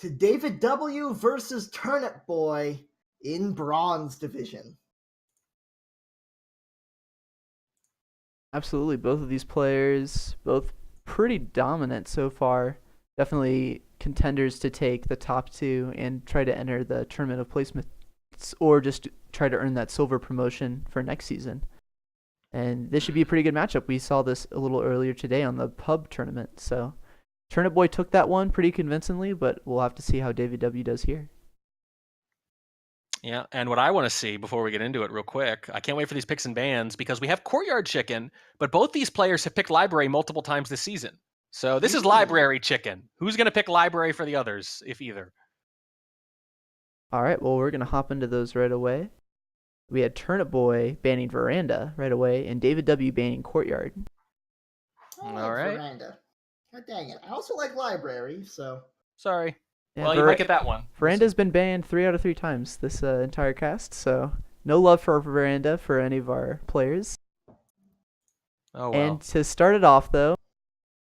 to DavidW versus Turnipboy in Bronze Division. Absolutely. Both of these players, both pretty dominant so far. Definitely contenders to take the top two and try to enter the Tournament of Placements or just try to earn that silver promotion for next season. And this should be a pretty good matchup. We saw this a little earlier today on the pub tournament. So Turnipboy took that one pretty convincingly, but we'll have to see how DavidW does here. Yeah, and what I want to see before we get into it real quick, I can't wait for these picks and bans because we have Courtyard Chicken, but both these players have picked Library multiple times this season. So this is Library Chicken. Who's going to pick Library for the others, if either? All right, well, we're going to hop into those right away. We had Turnipboy banning Veranda right away, and DavidW banning Courtyard. All right. Veranda. God dang it. I also like Library, so... Sorry. Yeah, well, you might get that one. Veranda's been banned 3 out of 3 times this entire cast, so no love for Veranda for any of our players. Oh, well. And to start it off, though,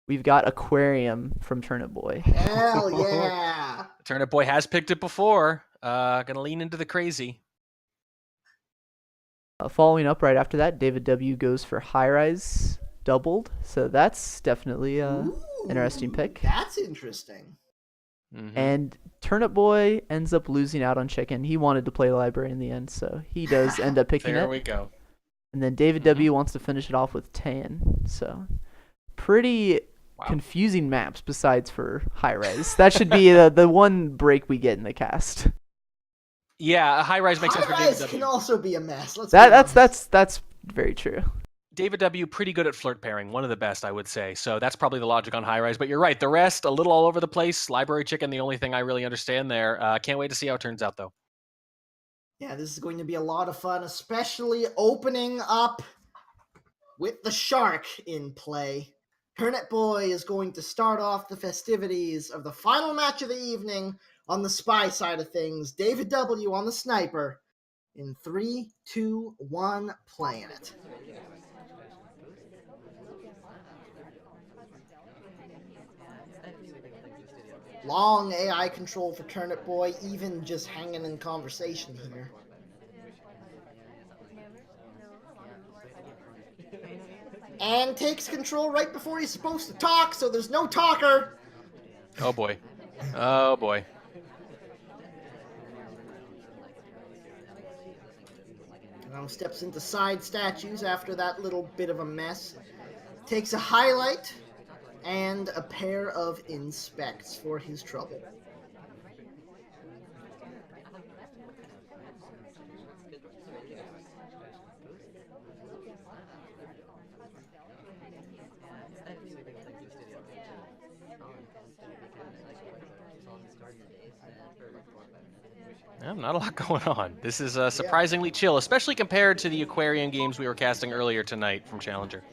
we've got Aquarium from Turnipboy. Hell yeah! Turnipboy has picked it before. Gonna lean into the crazy. Following up right after that, DavidW goes for High Rise doubled, so that's definitely an interesting pick. That's interesting. Mm-hmm. And Turnipboy ends up losing out on Chicken. He wanted to play Library in the end, so he does end up picking it. There we go. And then DavidW wants to finish it off with Tan. So pretty confusing maps besides for High Rise. That should be the one break we get in the cast. Yeah, a High Rise makes sense for DavidW. High Rise can also be a mess. That's very true. DavidW, pretty good at flirt pairing. One of the best, I would say. So that's probably the logic on High Rise. But you're right. The rest, a little all over the place. Library Chicken, the only thing I really understand there. Can't wait to see how it turns out, though. Yeah, this is going to be a lot of fun, especially opening up with the shark in play. Turnipboy is going to start off the festivities of the final match of the evening on the spy side of things. DavidW on the sniper. In 3, 2, 1, playing it. Long AI control for Turnipboy, even just hanging in conversation here. And takes control right before he's supposed to talk, so there's no talker. Oh boy. Oh boy. Now steps into side statues after that little bit of a mess. Takes a highlight and a pair of inspects for his trouble. Not a lot going on. This is surprisingly chill, especially compared to the Aquarium games we were casting earlier tonight from Challenger.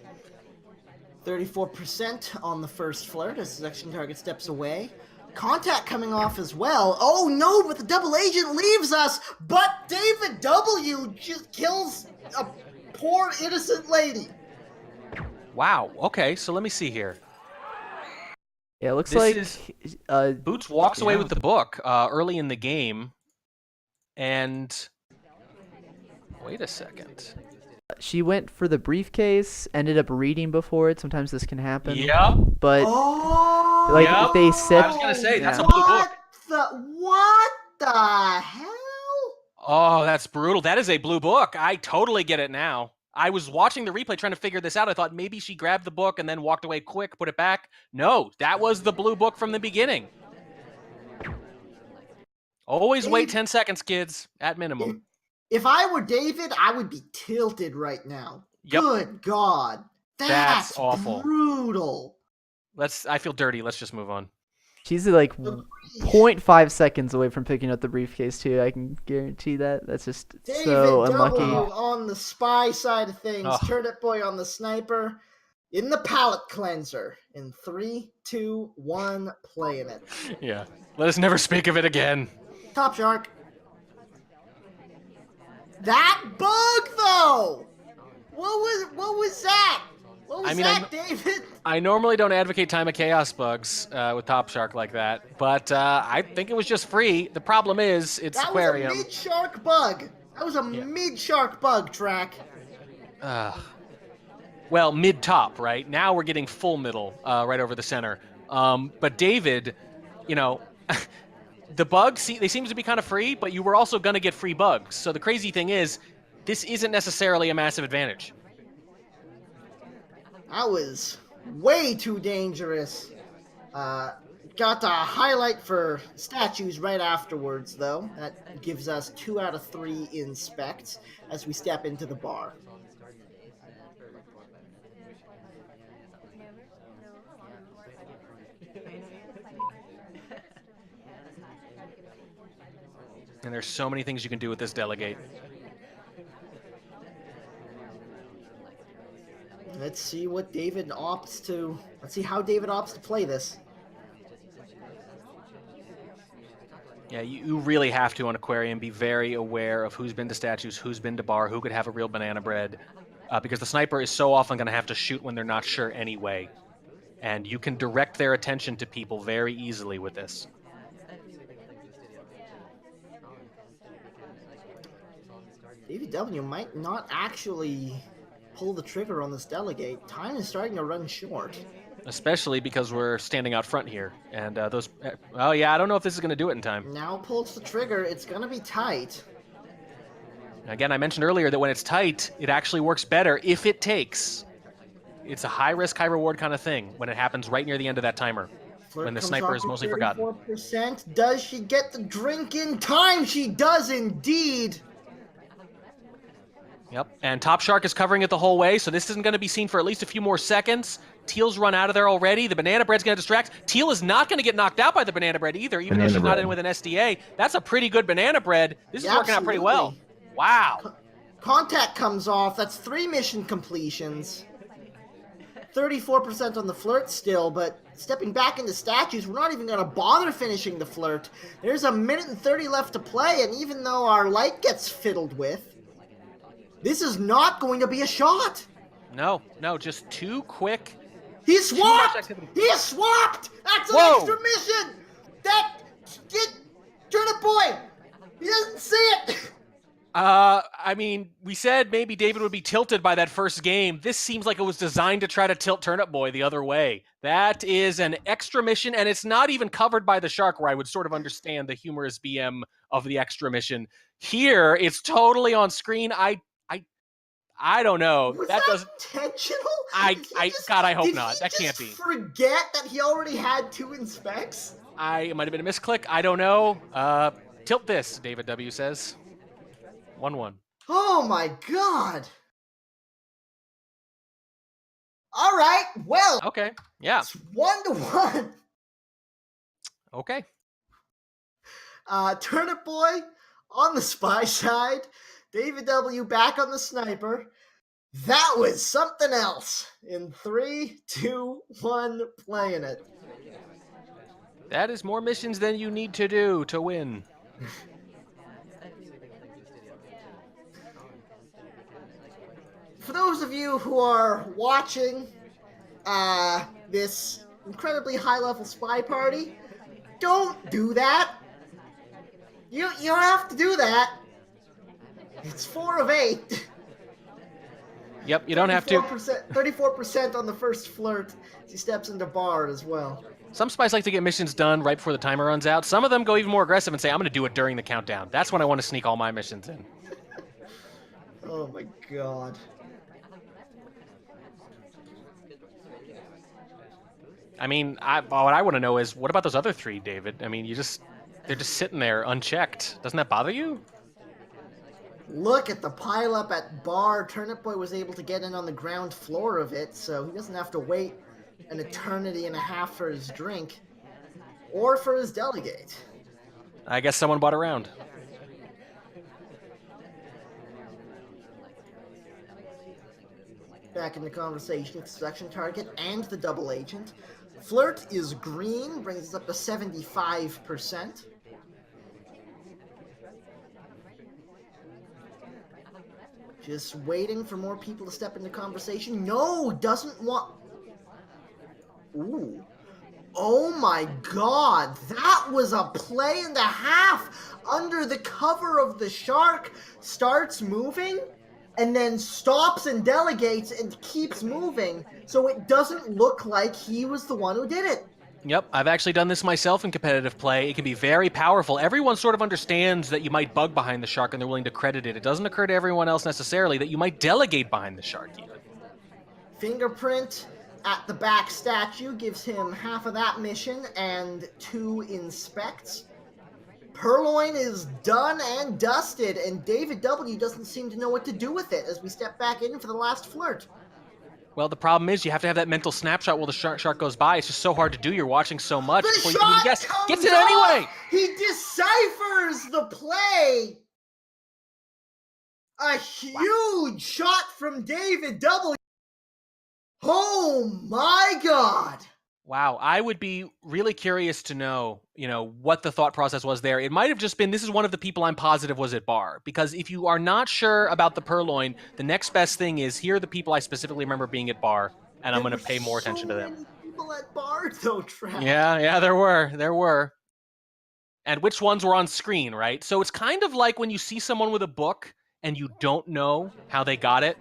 34% on the first flirt as the action target steps away. Contact coming off as well. Oh no, but the double agent leaves us, but DavidW just kills a poor innocent lady. Wow, okay, so let me see here. Yeah, it looks This like Boots walks away with the book early in the game, and wait a second. she went for the briefcase, ended up reading before it. Sometimes this can happen. Yep. But if they said, I was gonna say that's a blue book. What the hell? Oh, that's brutal. That is a blue book. I totally get it now. I was watching the replay trying to figure this out. I thought maybe she grabbed the book and then walked away quick, put it back. No, that was the blue book from the beginning. Always wait 10 seconds, kids, at minimum. If I were David, I would be tilted right now. Yep. Good God. That's awful. Brutal. I feel dirty. Let's just move on. She's like 0.5 seconds away from picking up the briefcase, too. I can guarantee that. That's just so unlucky. DavidW on the spy side of things. Turnipboy on the sniper. In the palate cleanser. In 3, 2, 1, playing it. Yeah. Let us never speak of it again. Top shark. That bug, though! What was that? What was I mean, that, David? I normally don't advocate Time of Chaos bugs with Top Shark like that, but I think it was just free. The problem is, it's That was a Aquarium. mid-shark bug. That was a Yeah. mid-shark bug track. Well, mid-top, right? Now we're getting full middle right over the center. But David, you know, the bugs, they seem to be kind of free, but you were also going to get free bugs. So the crazy thing is, this isn't necessarily a massive advantage. That was way too dangerous. Got a highlight for statues right afterwards, though. That gives us 2 out of 3 inspects as we step into the bar. And there's so many things you can do with this delegate. Let's see what David opts to. Let's see how David opts to play this. Yeah, you really have to on Aquarium be very aware of who's been to statues, who's been to bar, who could have a real banana bread, because the sniper is so often going to have to shoot when they're not sure anyway. And you can direct their attention to people very easily with this. DavidW might not actually pull the trigger on this delegate. Time is starting to run short. Especially because we're standing out front here. And those... oh, yeah, I don't know if this is going to do it in time. Now pulls the trigger. It's going to be tight. Again, I mentioned earlier that when it's tight, it actually works better if it takes. It's a high-risk, high-reward kind of thing when it happens right near the end of that timer. Flirt When the comes sniper off is with mostly forgotten. 34%. Does she get the drink in time? She does indeed. Yep, and Top Shark is covering it the whole way, so this isn't going to be seen for at least a few more seconds. Teal's run out of there already. The banana bread's going to distract. Teal is not going to get knocked out by the banana bread either, even though she's not in with an SDA. That's a pretty good banana bread. This is working out pretty well. Wow. Contact comes off. That's 3 mission completions. 34% on the flirt still, but stepping back into statues, we're not even going to bother finishing the flirt. There's 1 minute and 30 left to play, and even though our light gets fiddled with, this is not going to be a shot. No, just too quick. He swapped! He swapped! That's an extra mission! Turnipboy! He doesn't see it! I mean, we said maybe David would be tilted by that first game. This seems like it was designed to try to tilt Turnipboy the other way. That is an extra mission, and it's not even covered by the shark, where I would sort of understand the humorous BM of the extra mission. Here, it's totally on screen. I don't know. Was that doesn't intentional? God, I hope not. That can't be. Forget that he already had 2 inspects? It might have been a misclick. I don't know. Tilt this, DavidW says. 1-1. Oh my god. All right. Well. Okay. Yeah. It's 1-1. Okay. Turnipboy on the spy side. DavidW back on the sniper. That was something else. In 3, 2, 1, playing it. That is more missions than you need to do to win. For those of you who are watching this incredibly high-level spy party, don't do that. You don't have to do that. It's 4 of 8. Yep, you don't have to. 34% on the first flirt as he steps into bar as well. Some spies like to get missions done right before the timer runs out. Some of them go even more aggressive and say, I'm going to do it during the countdown. That's when I want to sneak all my missions in. Oh my god. I mean, what I want to know is, what about those other 3, David? I mean, they're just sitting there unchecked. Doesn't that bother you? Look at the pileup at bar. Turnipboy was able to get in on the ground floor of it, so he doesn't have to wait an eternity and a half for his drink or for his delegate. I guess someone bought around. Back in the conversation with the section target and the double agent. Flirt is green, brings us up to 75%. Just waiting for more people to step into conversation. No, doesn't want... Ooh. Oh my god, that was a play and a half under the cover of the shark. Starts moving and then stops and delegates and keeps moving, so it doesn't look like he was the one who did it. Yep, I've actually done this myself in competitive play. It can be very powerful. Everyone sort of understands that you might bug behind the shark and they're willing to credit it. It doesn't occur to everyone else necessarily that you might delegate behind the shark even. Fingerprint at the back statue gives him half of that mission and 2 inspects. Purloin is done and dusted, and DavidW doesn't seem to know what to do with it as we step back in for the last flirt. Well, the problem is you have to have that mental snapshot while the shark goes by. It's just so hard to do. You're watching so much. The before you can even shot guess. comes Gets it off! anyway! He deciphers the play! A huge shot from DavidW. Oh my god! Wow, I would be really curious to know, what the thought process was there. It might have just been, this is one of the people I'm positive was at bar. Because if you are not sure about the purloin, the next best thing is, here are the people I specifically remember being at bar, and I'm going to pay more attention to them. There were so many people at bar, though, Trav. Yeah, there were. And which ones were on screen, right? So it's kind of like when you see someone with a book, and you don't know how they got it,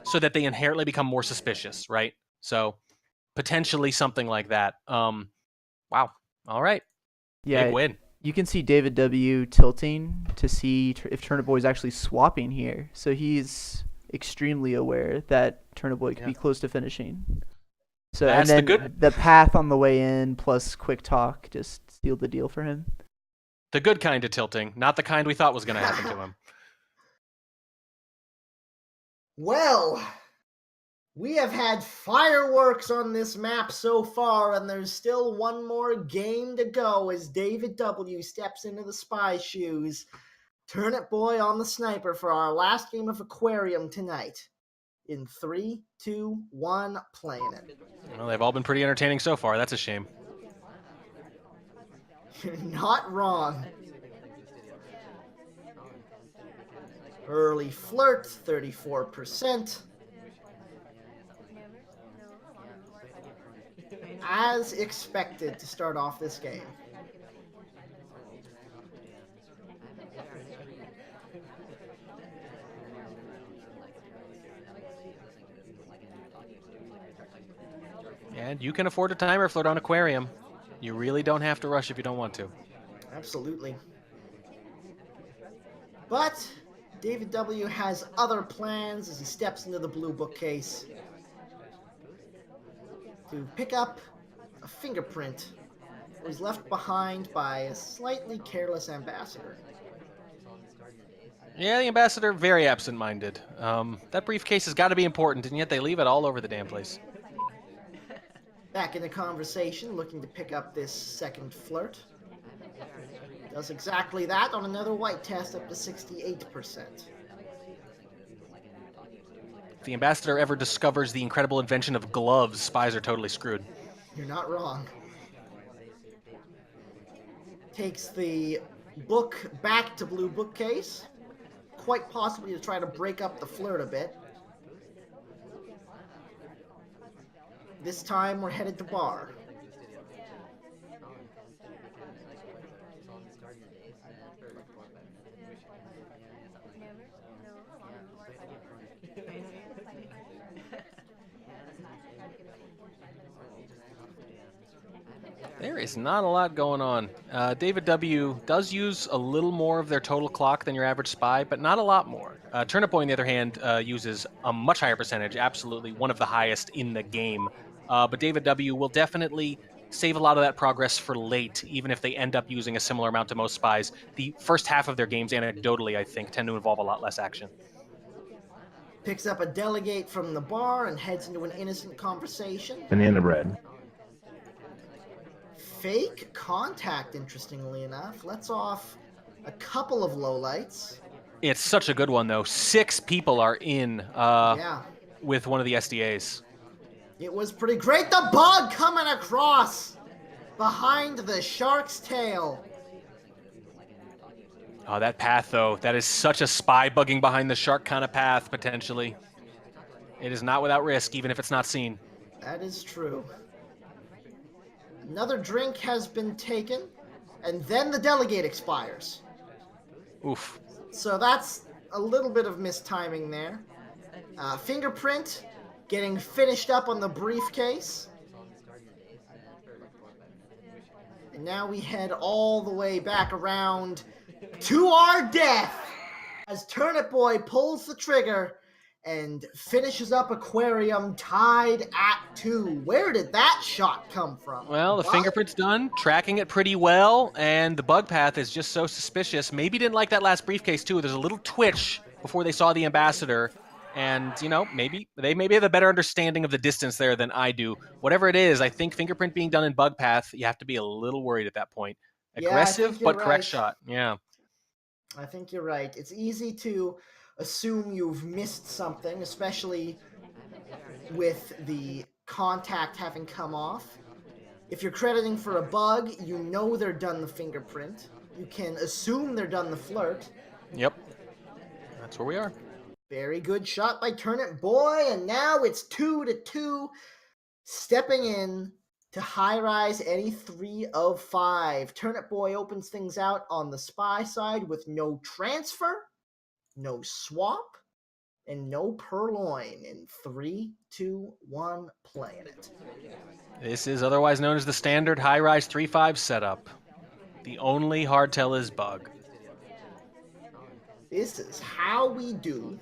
so that they inherently become more suspicious, right? So... potentially something like that. Wow. All right. Yeah, big win. You can see DavidW tilting to see if Turnipboy is actually swapping here. So he's extremely aware that Turnipboy could be close to finishing. So That's and then the good. The path on the way in plus quick talk just sealed the deal for him. The good kind of tilting, not the kind we thought was going to happen to him. Well, we have had fireworks on this map so far, and there's still one more game to go as DavidW steps into the spy shoes. Turnipboy on the sniper for our last game of Aquarium tonight. In 3, 2, 1, playing it. Well, they've all been pretty entertaining so far. That's a shame. You're not wrong. Early flirt, 34%. As expected to start off this game. And you can afford a timer flirt on Aquarium. You really don't have to rush if you don't want to. Absolutely. But DavidW has other plans as he steps into the blue bookcase to pick up a fingerprint that was left behind by a slightly careless ambassador. Yeah, the ambassador, very absent-minded. That briefcase has got to be important, and yet they leave it all over the damn place. Back in the conversation, looking to pick up this second flirt. Does exactly that on another white test, up to 68%. If the ambassador ever discovers the incredible invention of gloves, spies are totally screwed. You're not wrong. Takes the book back to blue bookcase, quite possibly to try to break up the flirt a bit. This time we're headed to bar. There is not a lot going on. DavidW does use a little more of their total clock than your average spy, but not a lot more. Turnipboy, on the other hand, uses a much higher percentage, absolutely one of the highest in the game. But DavidW will definitely save a lot of that progress for late, even if they end up using a similar amount to most spies. The first half of their games, anecdotally, I think, tend to involve a lot less action. Picks up a delegate from the bar and heads into an innocent conversation. Banana bread. Fake contact, interestingly enough. Lets off a couple of lowlights. It's such a good one, though. 6 people are in with one of the SDAs. It was pretty great. The bug coming across behind the shark's tail. Oh, that path, though. That is such a spy bugging behind the shark kind of path, potentially. It is not without risk, even if it's not seen. That is true. Another drink has been taken, and then the delegate expires. Oof. So that's a little bit of mistiming there. Fingerprint getting finished up on the briefcase. And now we head all the way back around to our death as Turnipboy pulls the trigger and finishes up Aquarium tied at 2. Where did that shot come from? Well, the What? fingerprint's done, tracking it pretty well, and the bug path is just so suspicious. Maybe didn't like that last briefcase, too. There's a little twitch before they saw the ambassador, and, you know, maybe they have a better understanding of the distance there than I do. Whatever it is, I think fingerprint being done in bug path, you have to be a little worried at that point. Yeah, I Aggressive, think you're but correct right. shot. Yeah. I think you're right. It's easy to assume you've missed something, especially with the contact having come off. If you're crediting for a bug, you know they're done the fingerprint. You can assume they're done the flirt. Yep. That's where we are. Very good shot by Turnipboy, and now it's 2-2. Stepping in to high rise any 3 of 5. Turnipboy opens things out on the spy side with no transfer, no swap, and no purloin in 3, 2, 1, playing it. This is otherwise known as the standard high-rise 3-5 setup. The only hardtail is bug. This is how we do.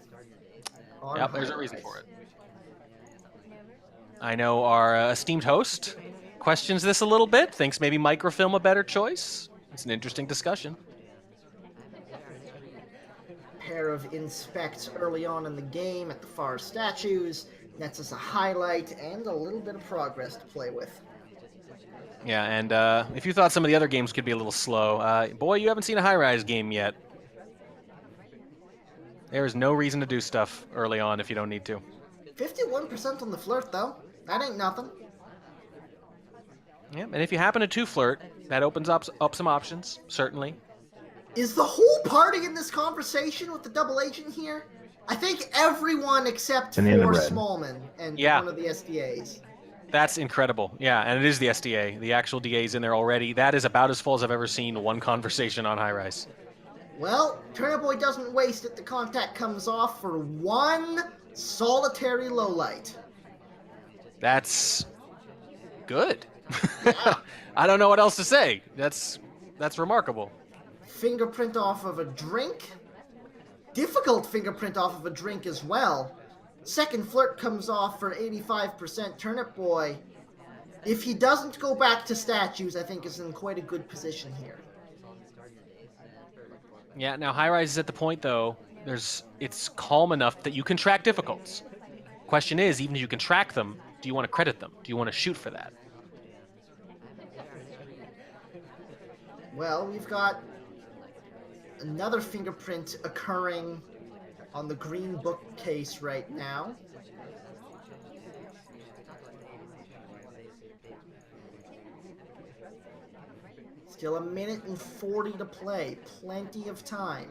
Yep, there's a reason for it. I know our esteemed host questions this a little bit, thinks maybe microfilm a better choice. It's an interesting discussion. Pair of inspects early on in the game at the far statues. Nets us a highlight and a little bit of progress to play with. Yeah, and if you thought some of the other games could be a little slow, boy, you haven't seen a high-rise game yet. There is no reason to do stuff early on if you don't need to. 51% on the flirt, though. That ain't nothing. Yeah, and if you happen to two-flirt, that opens up some options, certainly. Is the whole party in this conversation with the double agent here? I think everyone except for Smallman and one of the SDAs. That's incredible. Yeah, and it is the SDA. The actual DA's in there already. That is about as full as I've ever seen one conversation on high rise. Well, Turnipboy doesn't waste it. The contact comes off for one solitary lowlight. That's good. Yeah. I don't know what else to say. That's remarkable. Fingerprint off of a drink. Difficult fingerprint off of a drink as well. Second flirt comes off for 85%. Turnipboy, if he doesn't go back to statues, I think is in quite a good position here. Yeah, now high rise is at the point though, it's calm enough that you can track difficulties. Question is, even if you can track them, do you want to credit them? Do you want to shoot for that? Well, we've got another fingerprint occurring on the green bookcase right now. Still 1:40 to play. Plenty of time.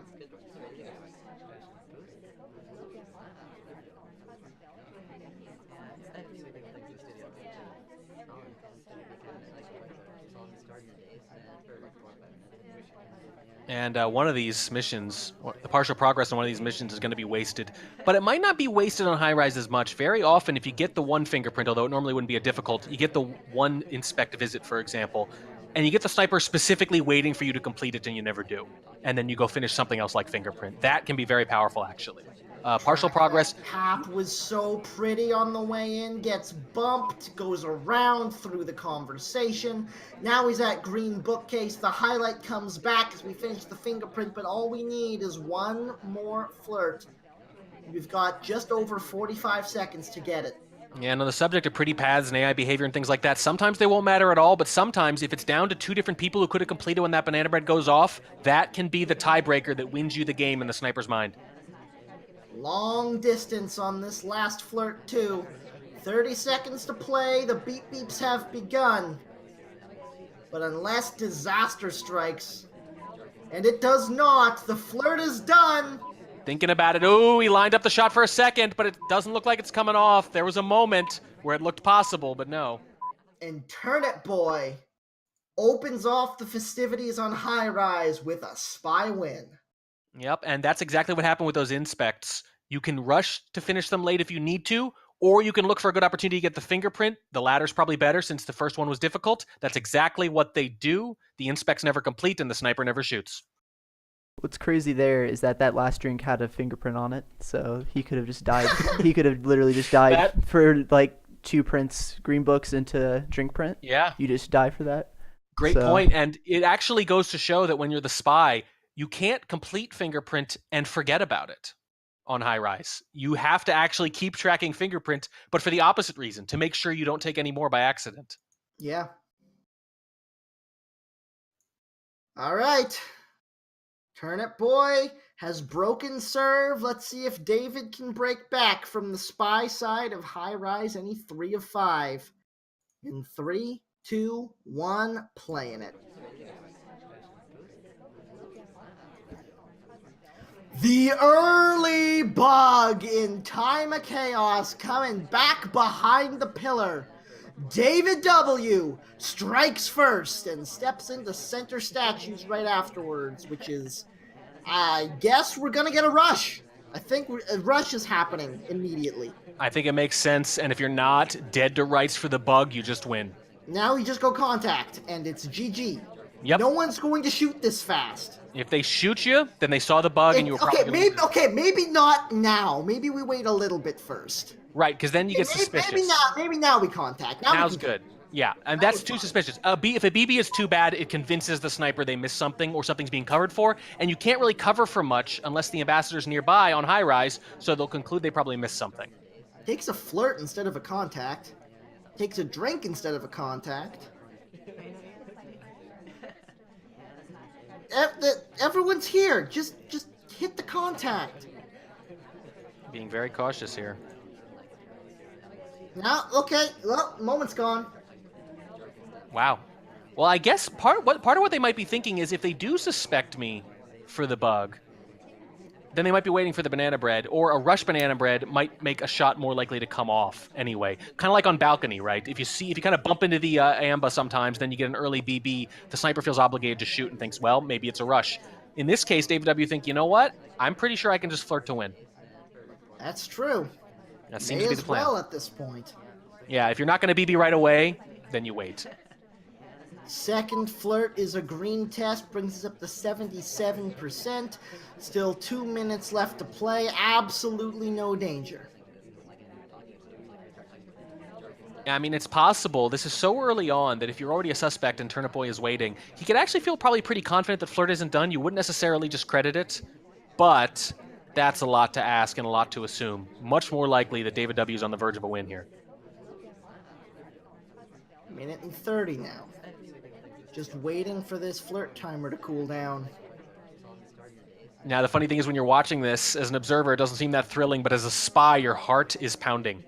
And one of these missions, the partial progress on one of these missions is going to be wasted. But it might not be wasted on high rise as much. Very often, if you get the one fingerprint, although it normally wouldn't be a difficult, you get the one inspect visit, for example, and you get the sniper specifically waiting for you to complete it and you never do. And then you go finish something else like fingerprint. That can be very powerful, actually. Partial progress. Cap was so pretty on the way in, gets bumped, goes around through the conversation. Now he's at green bookcase. The highlight comes back as we finish the fingerprint, but all we need is one more flirt. We've got just over 45 seconds to get it. Yeah, and on the subject of pretty paths and AI behavior and things like that, sometimes they won't matter at all, but sometimes if it's down to two different people who could have completed when that banana bread goes off, that can be the tiebreaker that wins you the game in the sniper's mind. Long distance on this last flirt, too. 30 seconds to play. The beep beeps have begun. But unless disaster strikes, And it does not. The flirt is done. Thinking about it. Ooh, he lined up the shot for a second, but it doesn't look like it's coming off. There was a moment where it looked possible, but no. And Turnipboy opens off the festivities on High Rise with a spy win. Yep, and that's exactly what happened with those inspects. You can rush to finish them late if you need to, or you can look for a good opportunity to get the fingerprint. The latter's probably better since the first one was difficult. That's exactly what they do. The inspects never complete and the sniper never shoots. What's crazy there is that last drink had a fingerprint on it, so he could have just died. He could have literally just died for like 2 prints, green books into drink print. Yeah. You just die for that. Great point. And it actually goes to show that when you're the spy, you can't complete fingerprint and forget about it on High Rise. You have to actually keep tracking fingerprint, but for the opposite reason, to make sure you don't take any more by accident. Yeah. All right. Turnipboy has broken serve. Let's see if David can break back from the spy side of High Rise. Any 3 of 5. In 3, 2, 1, playing it. The early bug in Time of Chaos coming back behind the pillar. DavidW strikes first and steps into center statues right afterwards, which is, I guess we're going to get a rush. I think a rush is happening immediately. I think it makes sense, and if you're not dead to rights for the bug, you just win. Now you just go contact, and it's GG. Yep. No one's going to shoot this fast. If they shoot you, then they saw the bug and you were probably maybe not now. Maybe we wait a little bit first. Right, because then you get suspicious. Maybe now we contact. Now's good. Yeah, and that's too suspicious. If a BB is too bad, it convinces the sniper they missed something or something's being covered for, and you can't really cover for much unless the ambassador's nearby on High Rise, so they'll conclude they probably missed something. Takes a flirt instead of a contact. Takes a drink instead of a contact. Everyone's here. Just hit the contact. Being very cautious here. Now, okay. Well, moment's gone. Wow. Well, I guess part of what they might be thinking is if they do suspect me for the bug, then they might be waiting for the banana bread, or a rush banana bread might make a shot more likely to come off anyway. Kind of like on balcony, right? If you kind of bump into the amba sometimes, then you get an early BB, the sniper feels obligated to shoot and thinks, well, maybe it's a rush. In this case, DavidW think, you know what? I'm pretty sure I can just flirt to win. That's true. That seems to be the plan. Well at this point. Yeah, if you're not going to BB right away, then you wait. Second flirt is a green test, brings us up to 77%. Still 2 minutes left to play. Absolutely no danger. I mean, it's possible. This is so early on that if you're already a suspect and Turnipboy is waiting, he could actually feel probably pretty confident that flirt isn't done. You wouldn't necessarily just credit it, but that's a lot to ask and a lot to assume. Much more likely that DavidW is on the verge of a win here. Minute and 30 now. Just waiting for this flirt timer to cool down. Now, the funny thing is when you're watching this, as an observer, it doesn't seem that thrilling, but as a spy, your heart is pounding.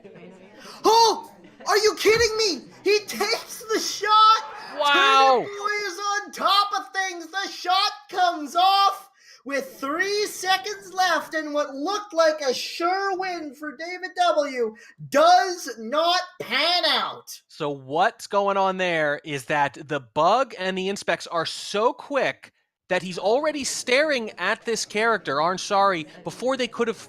Oh! Are you kidding me? He takes the shot! Wow! Turnipboy is on top of things! The shot comes off with 3 seconds left, and what looked like a sure win for DavidW does not pan out. So what's going on there is that the bug and the inspects are so quick that he's already staring at this character, Ansari, before they could have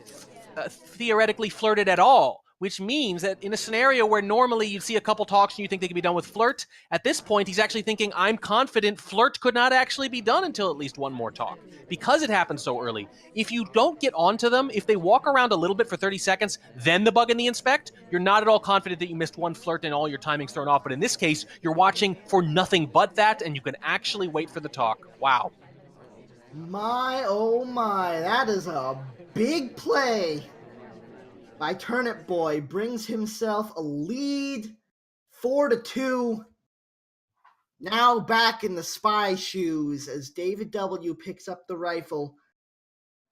theoretically flirted at all. Which means that in a scenario where normally you'd see a couple talks and you think they could be done with flirt, at this point he's actually thinking, I'm confident flirt could not actually be done until at least one more talk. Because it happened so early. If you don't get onto them, if they walk around a little bit for 30 seconds, then the bug and the inspect, you're not at all confident that you missed one flirt and all your timing's thrown off. But in this case, you're watching for nothing but that, and you can actually wait for the talk. Wow. My, oh my, that is a big play by Turnipboy. Brings himself a lead, 4-2. Now back in the spy shoes as DavidW picks up the rifle,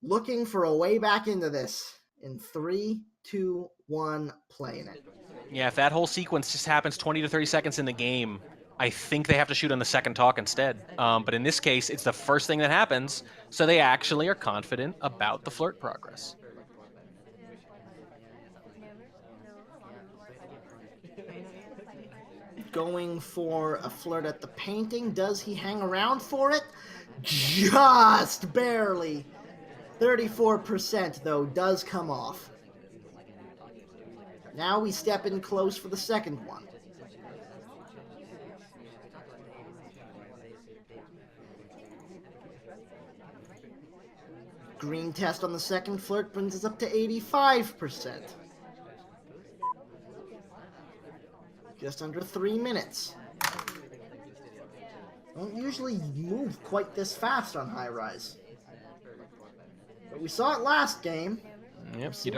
looking for a way back into this. In 3, 2, 1, playing it. Yeah, if that whole sequence just happens 20 to 30 seconds in the game, I think they have to shoot on the second talk instead. But in this case, it's the first thing that happens, so they actually are confident about the flirt progress. Going for a flirt at the painting. Does he hang around for it? Just barely. 34% though does come off. Now we step in close for the second one. Green test on the second flirt brings us up to 85%. Just under 3 minutes. Don't usually move quite this fast on high rise. But we saw it last game. Yep, you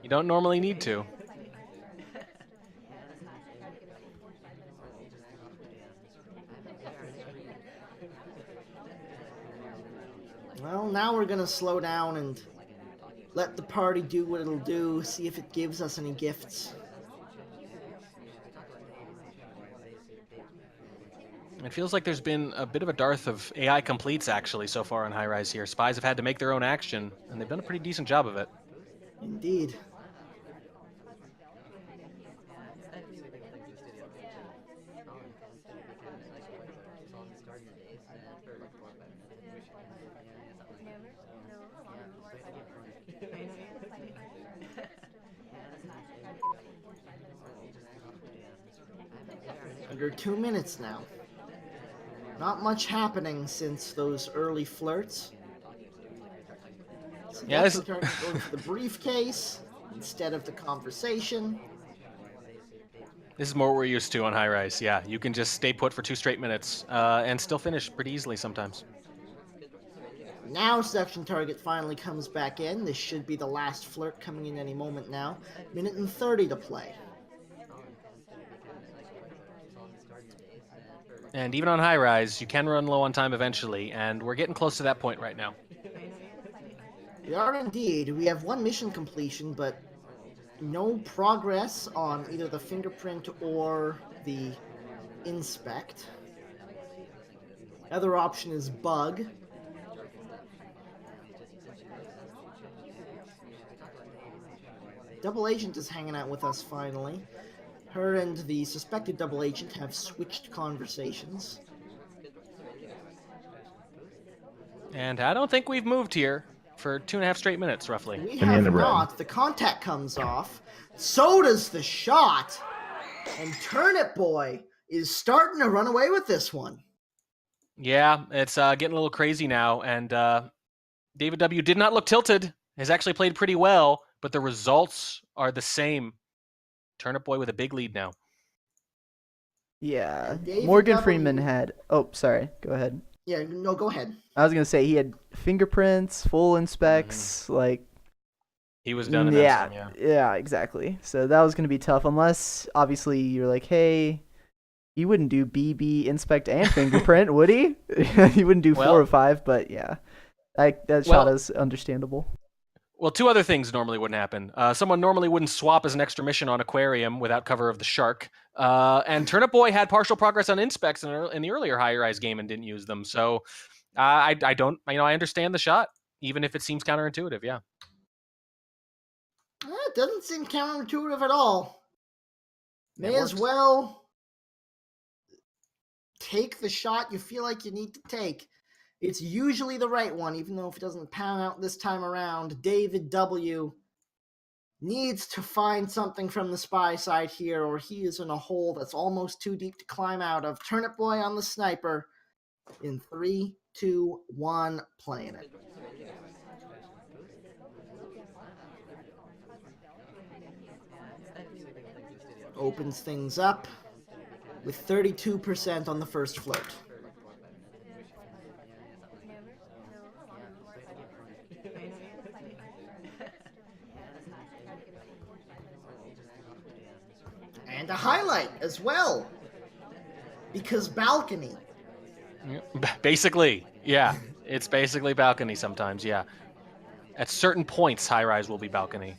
don't normally need to. Well, now we're gonna slow down and let the party do what it'll do, see if it gives us any gifts. It feels like there's been a bit of a dearth of AI completes, actually, so far on High Rise here. Spies have had to make their own action, and they've done a pretty decent job of it. Indeed. Under 2 minutes now. Not much happening since those early flirts. So Yeah, this going for the briefcase instead of the conversation. This is more what we're used to on High Rise. Yeah, you can just stay put for 2 straight minutes and still finish pretty easily sometimes. Now section target finally comes back in. This should be the last flirt coming in any moment now. 1:30 to play. And even on High Rise, you can run low on time eventually, and we're getting close to that point right now. We are indeed. We have 1 mission completion, but no progress on either the fingerprint or the inspect. Other option is bug. Double agent is hanging out with us finally. Her and the suspected double agent have switched conversations. And I don't think we've moved here for 2.5 straight minutes, roughly. We have not. The contact comes off. So does the shot. And Turnipboy is starting to run away with this one. Yeah, it's getting a little crazy now. And DavidW did not look tilted. Has actually played pretty well, but the results are the same. Turnipboy with a big lead now. Yeah. David Morgan W. Freeman had... Oh, sorry. Go ahead. Yeah, no, go ahead. I was going to say he had fingerprints, full inspects, like... He was done in that time, yeah. Yeah, exactly. So that was going to be tough, unless, obviously, you're like, hey, he wouldn't do BB, inspect, and fingerprint, would he? He wouldn't do 4 or 5, but yeah. That shot is understandable. Well, 2 other things normally wouldn't happen. Someone normally wouldn't swap as an extra mission on Aquarium without cover of the shark. And Turnipboy had partial progress on inspects in the earlier High Rise game and didn't use them. So I understand the shot, even if it seems counterintuitive, yeah. It doesn't seem counterintuitive at all. May as well take the shot you feel like you need to take. It's usually the right one, even though if it doesn't pan out this time around, DavidW needs to find something from the spy side here, or he is in a hole that's almost too deep to climb out of. Turnipboy on the sniper in 3, 2, 1, playing it. Opens things up with 32% on the first flirt. And a highlight as well, because balcony. Basically, yeah. It's basically balcony sometimes, yeah. At certain points, High Rise will be balcony.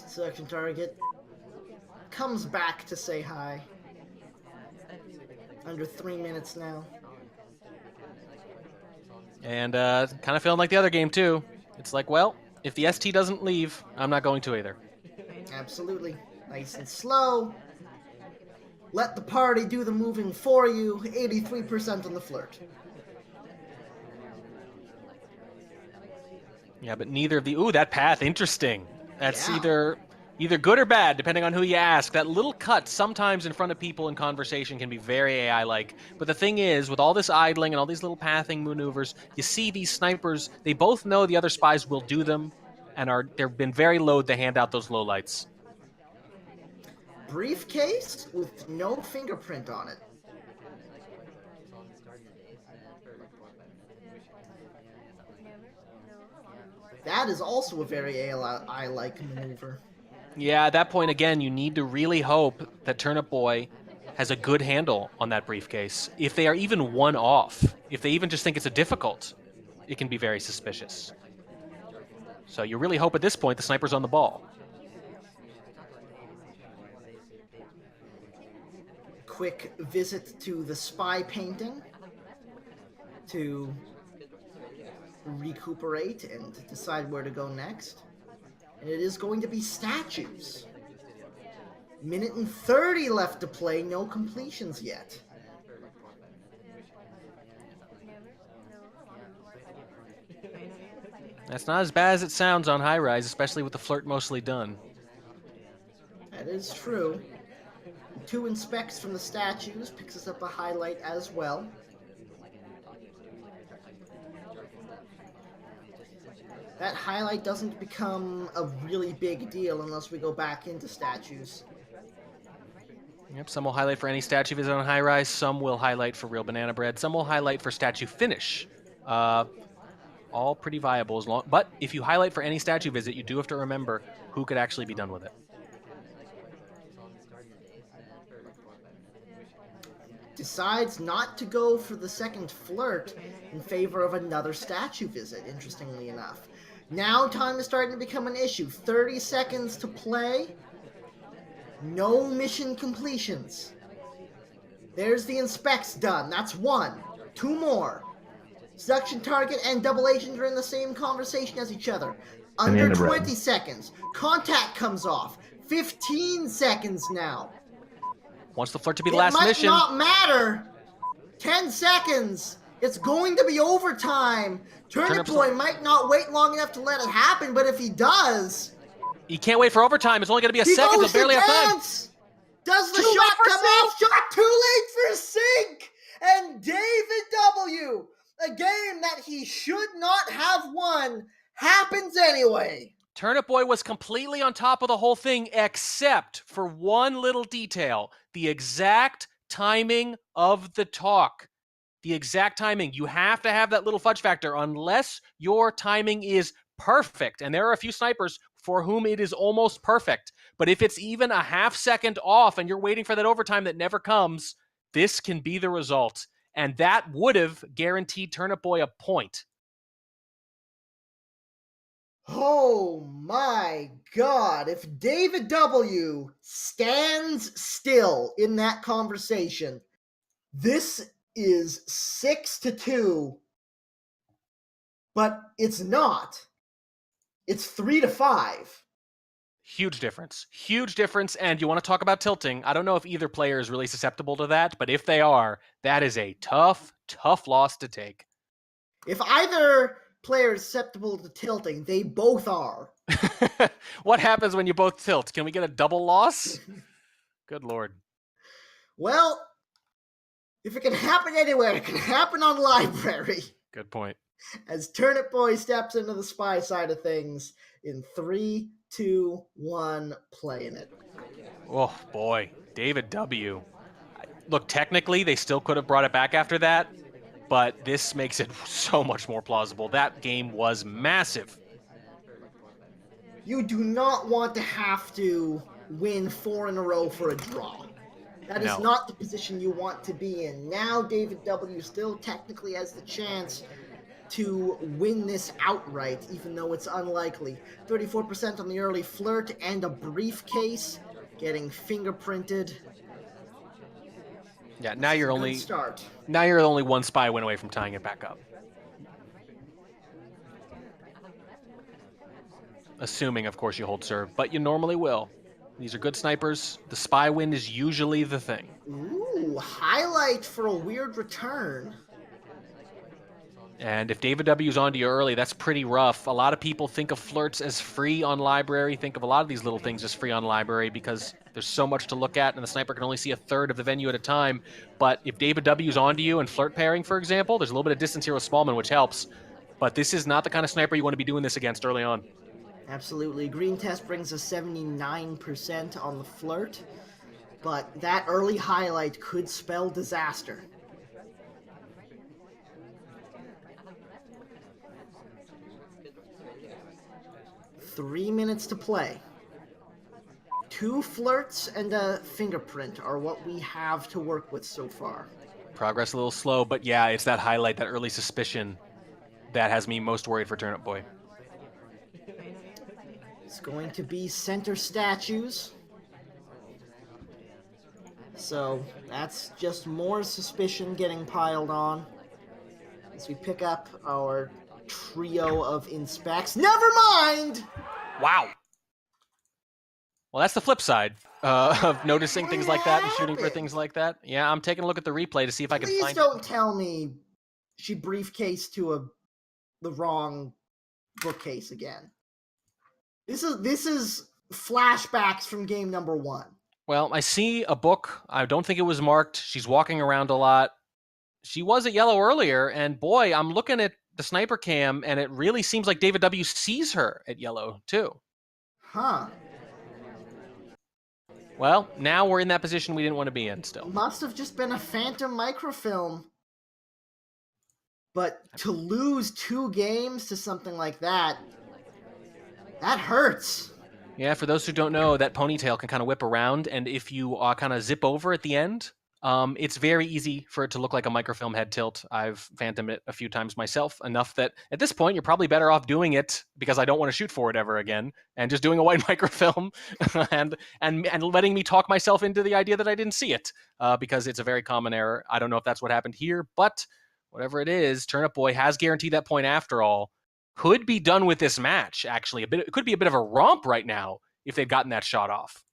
Selection target comes back to say hi. Under 3 minutes now. And kind of feeling like the other game, too. It's like, well, if the ST doesn't leave, I'm not going to either. Absolutely. Nice and slow. Let the party do the moving for you. 83% on the flirt. Yeah, but neither of the... Ooh, that path, interesting. That's Yeah. either good or bad, depending on who you ask. That little cut sometimes in front of people in conversation can be very AI-like. But the thing is, with all this idling and all these little pathing maneuvers, you see these snipers, they both know the other spies will do them, and they've been very loath to hand out those lowlights. Briefcase with no fingerprint on it. That is also a very AI-like maneuver. Yeah, at that point, again, you need to really hope that Turnipboy has a good handle on that briefcase. If they are even one off, if they even just think it's a difficult, it can be very suspicious. So you really hope at this point the sniper's on the ball. Quick visit to the spy painting to recuperate and decide where to go next. And it is going to be statues. Minute and 30 left to play, no completions yet. That's not as bad as it sounds on high rise, especially with the flirt mostly done. That is true. 2 inspects from the statues, picks us up a highlight as well. That highlight doesn't become a really big deal unless we go back into statues. Yep, some will highlight for any statue visit on high rise, some will highlight for real banana bread, some will highlight for statue finish. All pretty viable as long, but if you highlight for any statue visit, you do have to remember who could actually be done with it. Decides not to go for the second flirt in favor of another statue visit, interestingly enough. Now time is starting to become an issue. 30 seconds to play. No mission completions. There's the inspects done. That's 1. 2 more. Seduction target and double agent are in the same conversation as each other. Under 20 seconds. Contact comes off. 15 seconds now. Wants the flirt to be the last mission. It might not matter. 10 seconds. It's going to be overtime. Turnipboy might not wait long enough to let it happen, but if he does... He can't wait for overtime. It's only going to be a second. They'll barely have time. Does the shot come off? Shot too late for sink! And DavidW, a game that he should not have won, happens anyway. Turnipboy was completely on top of the whole thing, except for one little detail. The exact timing of the talk. The exact timing. You have to have that little fudge factor unless your timing is perfect. And there are a few snipers for whom it is almost perfect. But if it's even a half second off and you're waiting for that overtime that never comes, this can be the result. And that would have guaranteed Turnipboy a point. Oh my God. If DavidW stands still in that conversation, this is 6-2. But it's not. It's 3-5. Huge difference. Huge difference. And you want to talk about tilting. I don't know if either player is really susceptible to that, but if they are, that is a tough, tough loss to take. If either player is susceptible to tilting, they both are. What happens when you both tilt? Can we get a double loss? Good Lord. Well, if it can happen anywhere, it can happen on Library. Good point. As Turnipboy steps into the spy side of things in 3, 2, 1, playing it. Oh, boy. DavidW. Look, technically, they still could have brought it back after that, but this makes it so much more plausible. That game was massive. You do not want to have to win 4 in a row for a draw. That is not the position you want to be in. Now DavidW still technically has the chance to win this outright, even though it's unlikely. 34% on the early flirt and a briefcase getting fingerprinted. Yeah, now you're Good start. only one spy win away from tying it back up. Assuming, of course, you hold serve, but you normally will. These are good snipers. The spy win is usually the thing. Ooh, highlight for a weird return. And if DavidW's onto you early, that's pretty rough. A lot of people think of flirts as free on library, think of a lot of these little things as free on library because there's so much to look at and the sniper can only see a third of the venue at a time. But if DavidW's onto you and flirt pairing, for example, there's a little bit of distance here with Smallman, which helps. But this is not the kind of sniper you want to be doing this against early on. Absolutely. Green test brings us 79% on the flirt, but that early highlight could spell disaster. Three minutes to play. 2 flirts and a fingerprint are what we have to work with so far. Progress a little slow, but yeah, it's that highlight, that early suspicion that has me most worried for Turnipboy. It's going to be center statues. So that's just more suspicion getting piled on as we pick up our trio of inspects. Never mind! Wow. Well, that's the flip side of noticing things like that and shooting for things like that. Yeah, I'm taking a look at the replay to see if I can Please find don't tell me she briefcased to the wrong bookcase again. This is flashbacks from game number 1. Well, I see a book. I don't think it was marked. She's walking around a lot. She was at yellow earlier, and boy, I'm looking at the sniper cam, and it really seems like DavidW sees her at yellow, too. Huh. Well, now we're in that position we didn't want to be in still. Must have just been a phantom microfilm. But to lose 2 games to something like that hurts. Yeah, for those who don't know, that ponytail can kind of whip around, and if you kind of zip over at the end, it's very easy for it to look like a microfilm head tilt. I've phantomed it a few times myself, enough that at this point you're probably better off doing it because I don't want to shoot for it ever again, and just doing a white microfilm and letting me talk myself into the idea that I didn't see it because it's a very common error. I don't know if that's what happened here, but whatever it is, Turnipboy has guaranteed that point after all. Could be done with this match, actually. It could be a bit of a romp right now if they'd gotten that shot off.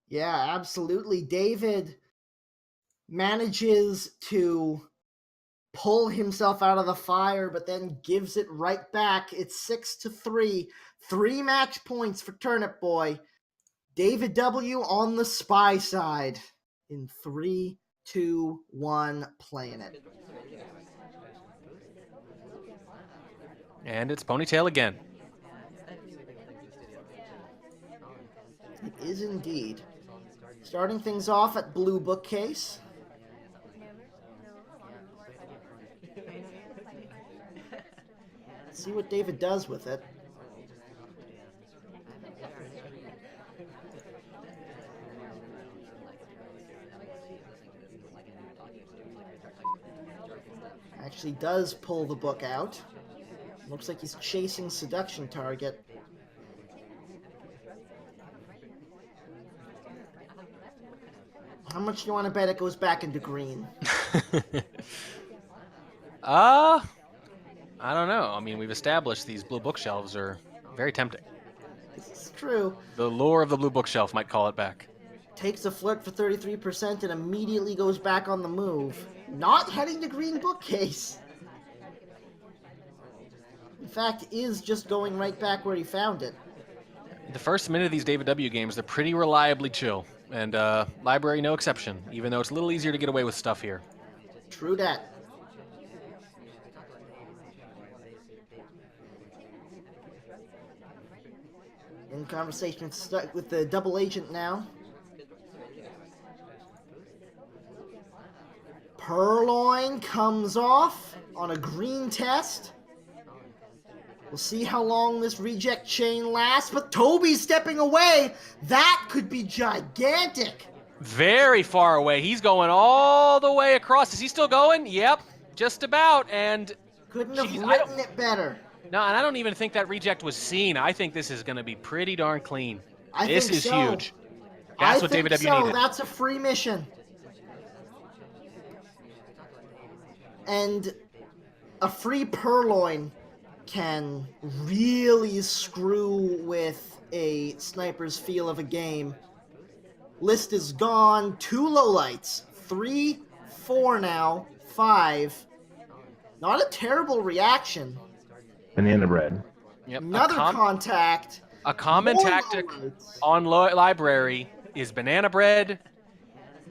Yeah, absolutely. David manages to pull himself out of the fire, but then gives it right back. It's 6-3. 3 match points for Turnipboy. DavidW on the spy side in 3, 2, 1, playing it. And it's ponytail again. It is indeed. Starting things off at blue bookcase. Let's see what David does with it. Actually does pull the book out. Looks like he's chasing seduction target. How much do you want to bet it goes back into green? I don't know. I mean, we've established these blue bookshelves are very tempting. This is true. The lure of the blue bookshelf might call it back. Takes a flirt for 33% and immediately goes back on the move. Not heading to green bookcase. In fact, is just going right back where he found it. The first minute of these DavidW games, they're pretty reliably chill. And library no exception, even though it's a little easier to get away with stuff here. True that. In conversation with the double agent now. Purloin comes off on a green test. We'll see how long this reject chain lasts, but Toby's stepping away. That could be gigantic. Very far away. He's going all the way across. Is he still going? Yep, just about. And Couldn't have Jeez, I don't- written it better. No, and I don't even think that reject was seen. I think this is going to be pretty darn clean. This think is so. huge. That's I what think DavidW so. needed. That's a free mission. And a free purloin can really screw with a sniper's feel of a game. List is gone. 2 lowlights. 3, 4 now. 5. Not a terrible reaction. Banana bread. Yep. Another contact. A common More tactic lowlights. on library is banana bread,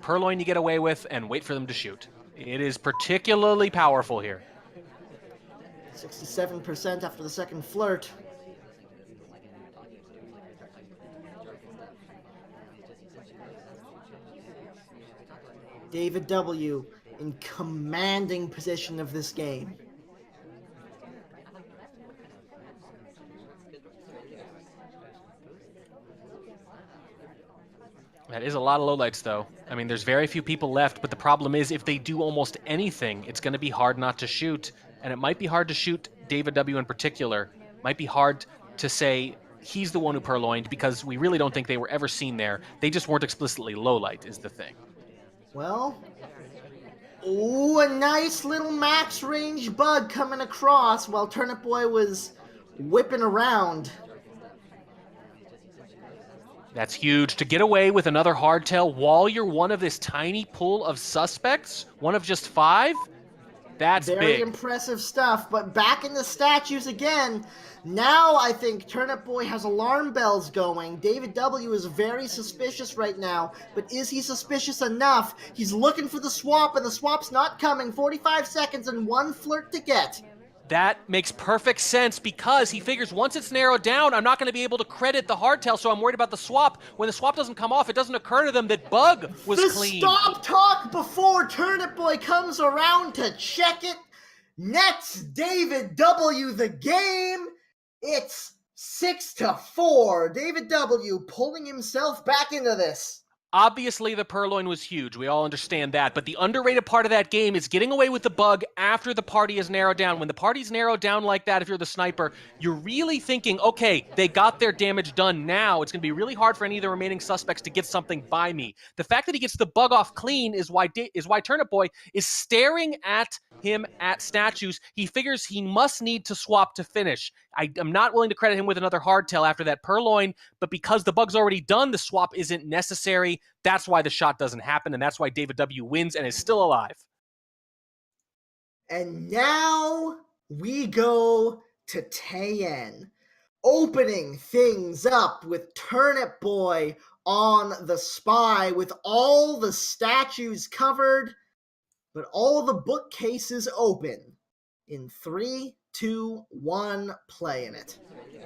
purloin you get away with, and wait for them to shoot. It is particularly powerful here. 67% after the second flirt. DavidW in commanding position of this game. That is a lot of lowlights, though. I mean, there's very few people left, but the problem is if they do almost anything, it's going to be hard not to shoot. And it might be hard to shoot DavidW in particular. Might be hard to say he's the one who purloined because we really don't think they were ever seen there. They just weren't explicitly lowlight is the thing. Well, ooh, a nice little max range bug coming across while Turnipboy was whipping around. That's huge. To get away with another hardtail while you're one of this tiny pool of suspects, one of just 5, that's Very big. impressive stuff, but back in the statues again. Now I think Turnipboy has alarm bells going. DavidW is very suspicious right now, but is he suspicious enough? He's looking for the swap, and the swap's not coming. 45 seconds and 1 flirt to get. That makes perfect sense because he figures once it's narrowed down, I'm not going to be able to credit the hardtail, so I'm worried about the swap. When the swap doesn't come off, it doesn't occur to them that Bug was The clean. stop talk before Turnipboy comes around to check it. Nets DavidW the game. It's 6-4. DavidW pulling himself back into this. Obviously, the purloin was huge. We all understand that. But the underrated part of that game is getting away with the bug after the party is narrowed down. When the party's narrowed down like that, if you're the sniper, you're really thinking, okay, they got their damage done now. It's going to be really hard for any of the remaining suspects to get something by me. The fact that he gets the bug off clean is why Turnipboy is staring at him at statues. He figures he must need to swap to finish. I'm not willing to credit him with another hardtail after that purloin, but because the bug's already done, the swap isn't necessary. That's why the shot doesn't happen, and that's why DavidW wins and is still alive. And now we go to Tayen, opening things up with Turnipboy on the spy with all the statues covered, but all the bookcases open. In 3, 2, 1, playing it.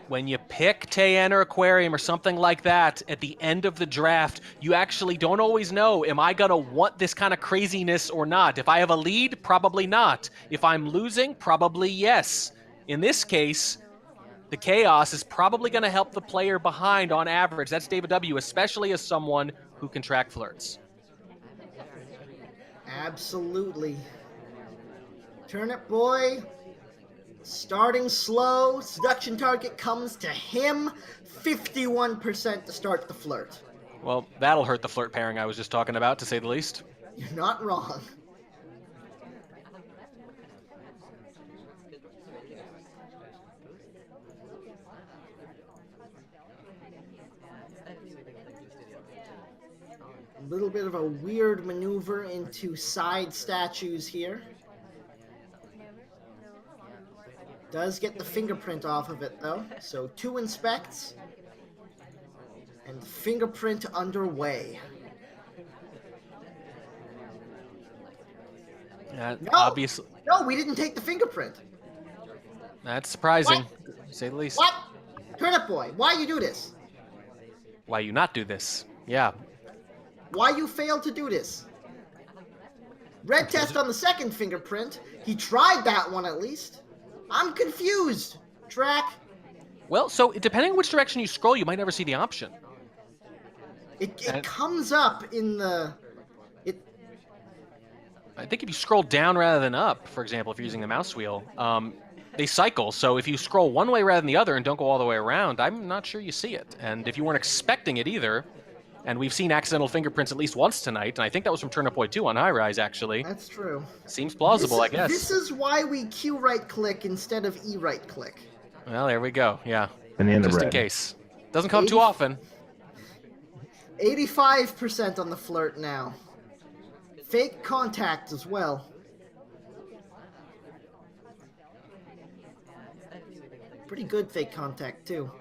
When you pick Tayen or Aquarium or something like that at the end of the draft, you actually don't always know, am I going to want this kind of craziness or not? If I have a lead, probably not. If I'm losing, probably yes. In this case, the chaos is probably going to help the player behind on average. That's DavidW, especially as someone who can track flirts. Absolutely. Turnipboy starting slow. Seduction target comes to him. 51% to start the flirt. Well, that'll hurt the flirt pairing I was just talking about, to say the least. You're not wrong. A little bit of a weird maneuver into side statues here. Does get the fingerprint off of it though, so 2 inspects and fingerprint underway. No. Obviously, No, we didn't take the fingerprint. that's surprising, to say the least. What? Turnipboy, why you do this? Why you not do this? Yeah. Why you failed to do this? Red test on the second fingerprint. He tried that one at least. I'm confused. Track. Well, so depending on which direction you scroll, you might never see the option. It comes up in the... I think if you scroll down rather than up, for example, if you're using the mouse wheel, they cycle. So if you scroll one way rather than the other and don't go all the way around, I'm not sure you see it. And if you weren't expecting it either, and we've seen accidental fingerprints at least once tonight, and I think that was from Turnipboy too on High Rise, actually. That's true. Seems plausible, I guess. This is why we Q right-click instead of E right-click. Well, there we go. Yeah. Banana Just bread. in case. Doesn't come too often. 85% on the flirt now. Fake contact as well. Pretty good fake contact, too.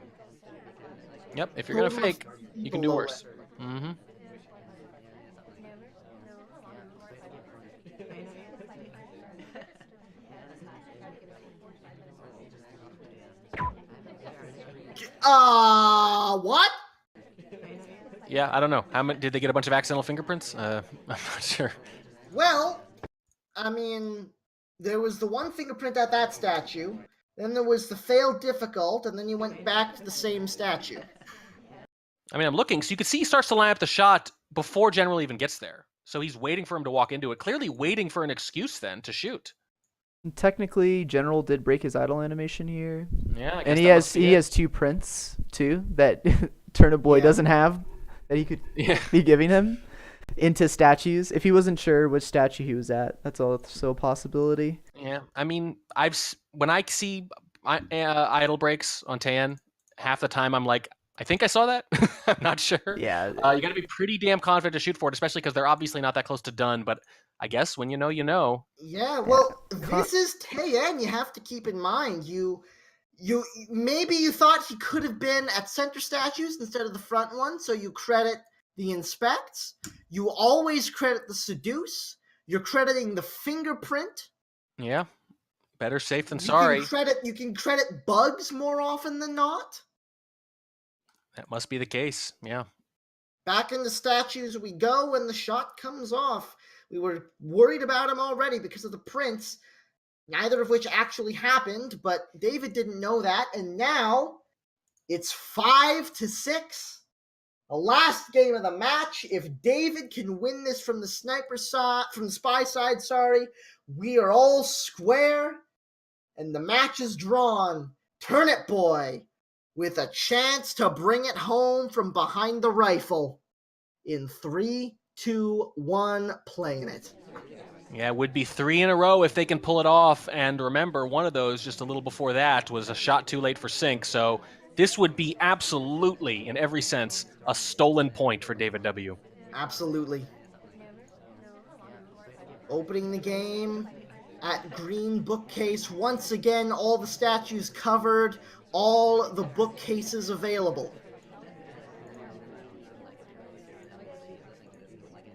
Yep, if you're going to Hold fake, you can do below worse. it. Mm-hmm. What? Yeah, I don't know. How many did they get a bunch of accidental fingerprints? I'm not sure. Well, I mean, there was the one fingerprint at that statue, then there was the failed difficult, and then you went back to the same statue. I mean, I'm looking, so you can see he starts to line up the shot before General even gets there. So he's waiting for him to walk into it, clearly waiting for an excuse then to shoot. Technically, General did break his idle animation here. Yeah, I guess And that he has 2 prints too that Turnipboy Yeah. doesn't have that he could be giving him into statues. If he wasn't sure which statue he was at, that's also a possibility. Yeah, I mean, when I see idle breaks on Tan, half the time I'm like, I think I saw that. I'm not sure. Yeah. You got to be pretty damn confident to shoot for it, especially because they're obviously not that close to done. But I guess when you know, you know. Yeah, well, this is Taeyen. You have to keep in mind. You maybe you thought he could have been at center statues instead of the front one, so you credit the inspects. You always credit the seduce. You're crediting the fingerprint. Yeah, better safe than sorry. You can credit bugs more often than not. That must be the case. Yeah. Back in the statues we go when the shot comes off. We were worried about him already because of the prints, neither of which actually happened, but David didn't know that, and now it's 5-6. The last game of the match. If David can win this from the spy side, we are all square, and the match is drawn. Turnipboy with a chance to bring it home from behind the rifle in 3, 2, 1, playing it. Yeah, it would be 3 in a row if they can pull it off. And remember, one of those just a little before that was a shot too late for sync. So this would be absolutely, in every sense, a stolen point for DavidW. Absolutely. Opening the game at green bookcase. Once again, all the statues covered, all the bookcases available.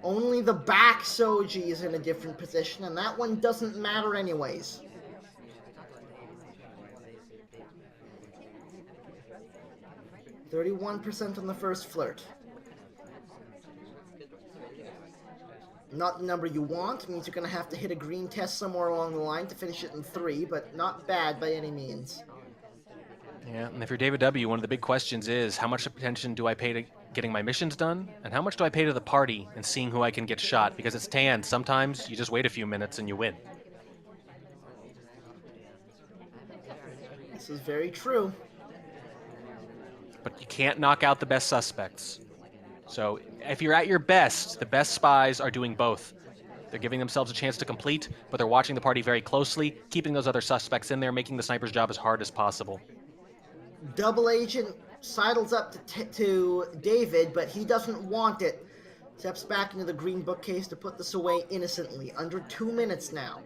Only the back Soji is in a different position, and that one doesn't matter anyways. %31 on the first flirt. Not the number you want, means you're going to have to hit a green test somewhere along the line to finish it in 3, but not bad by any means. Yeah, and if you're DavidW, one of the big questions is, how much attention do I pay to getting my missions done? And how much do I pay to the party and seeing who I can get shot? Because it's Tan. Sometimes you just wait a few minutes and you win. This is very true. But you can't knock out the best suspects. So if you're at your best, the best spies are doing both. They're giving themselves a chance to complete, but they're watching the party very closely, keeping those other suspects in there, making the sniper's job as hard as possible. Double agent sidles up to David, but he doesn't want it. Steps back into the green bookcase to put this away innocently. Under 2 minutes now.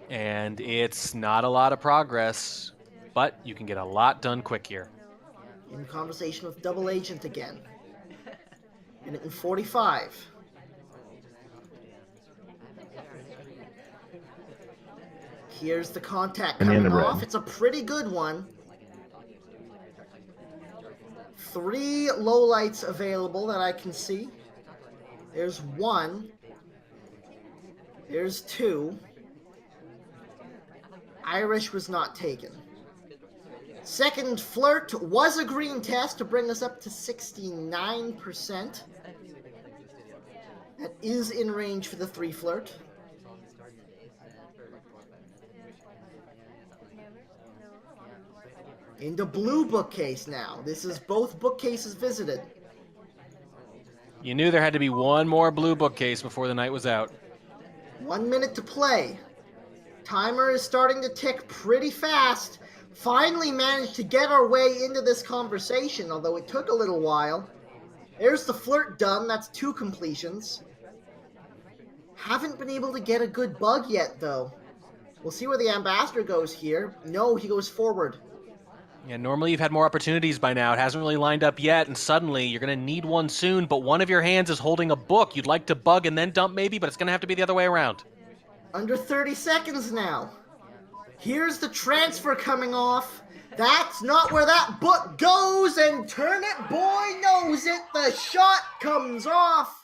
And it's not a lot of progress, but you can get a lot done quick here. In conversation with double agent again. Minute and 45. Here's the contact coming off. It's a pretty good one. 3 lowlights available that I can see. There's 1. There's 2. Irish was not taken. Second flirt was a green test to bring us up to 69%. That is in range for the 3 flirt. Into blue bookcase now. This is both bookcases visited. You knew there had to be one more blue bookcase before the night was out. 1 minute to play. Timer is starting to tick pretty fast. Finally managed to get our way into this conversation, although it took a little while. There's the flirt done. That's 2 completions. Haven't been able to get a good bug yet, though. We'll see where the ambassador goes here. No, he goes forward. Yeah, normally you've had more opportunities by now. It hasn't really lined up yet, and suddenly you're going to need one soon, but one of your hands is holding a book. You'd like to bug and then dump maybe, but it's going to have to be the other way around. Under 30 seconds now. Here's the transfer coming off. That's not where that book goes, and Turnipboy knows it. The shot comes off.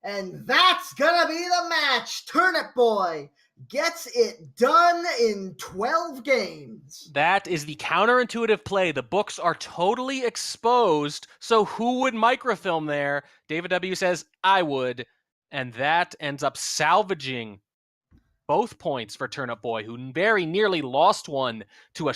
And that's gonna be the match. Turnipboy gets it done in 12 games. That is the counterintuitive play. The books are totally exposed, so who would microfilm there? DavidW says, I would. And that ends up salvaging both points for Turnipboy, who very nearly lost one to a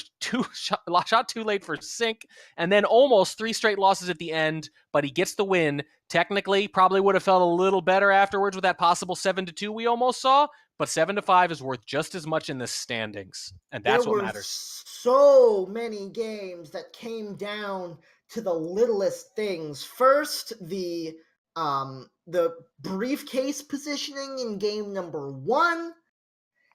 shot too late for sink, and then almost 3 straight losses at the end, but he gets the win. Technically, probably would have felt a little better afterwards with that possible 7-2 we almost saw, but 7-5 is worth just as much in the standings, and that's what matters. So many games that came down to the littlest things. First, the briefcase positioning in game number 1,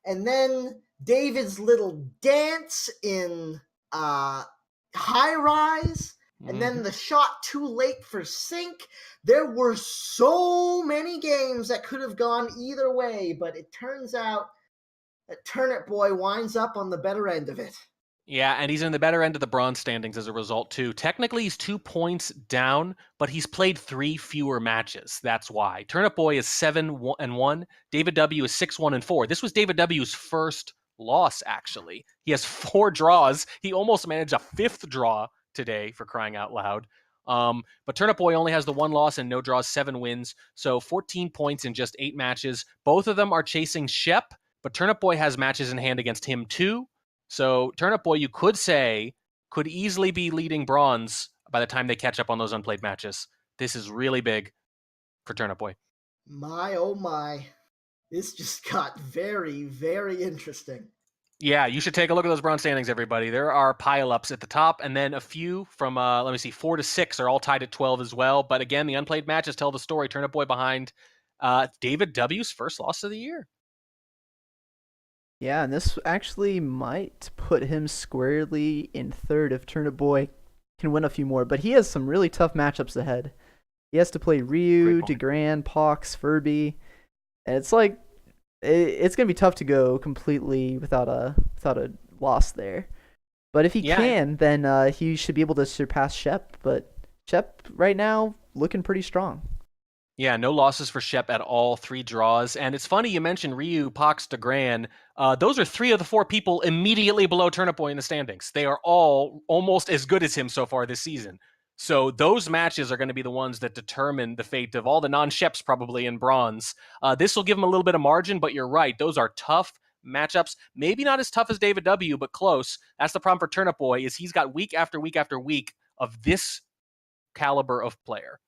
and then David's little dance in high rise, and then the shot too late for sink. There were so many games that could have gone either way, but it turns out that Turnipboy winds up on the better end of it. Yeah, and he's in the better end of the bronze standings as a result, too. Technically, he's 2 points down, but he's played 3 fewer matches. That's why. Turnipboy is 7-1. DavidW is 6-1-4. This was DavidW's first loss, actually. He has 4 draws. He almost managed a 5th draw today, for crying out loud. But Turnipboy only has the 1 loss and no draws, 7 wins. So 14 points in just 8 matches. Both of them are chasing Shep, but Turnipboy has matches in hand against him, too. So Turnipboy, you could say, could easily be leading bronze by the time they catch up on those unplayed matches. This is really big for Turnipboy. My, oh my. This just got very, very interesting. Yeah, you should take a look at those bronze standings, everybody. There are pile-ups at the top, and then a few from, 4 to 6 are all tied at 12 as well. But again, the unplayed matches tell the story. Turnipboy behind DavidW's first loss of the year. Yeah, and this actually might put him squarely in third if Turnipboy can win a few more. But he has some really tough matchups ahead. He has to play Ryu, DeGran, Pox, Furby. And it's like, it's going to be tough to go completely without a loss there. But if he can, then he should be able to surpass Shep. But Shep, right now, looking pretty strong. Yeah, no losses for Shep at all, 3 draws. And it's funny you mentioned Ryu, Pox, DeGran. Those are 3 of the 4 people immediately below Turnipboy in the standings. They are all almost as good as him so far this season. So those matches are going to be the ones that determine the fate of all the non-Sheps probably in bronze. This will give him a little bit of margin, but you're right. Those are tough matchups. Maybe not as tough as DavidW, but close. That's the problem for Turnipboy, is he's got week after week after week of this caliber of player.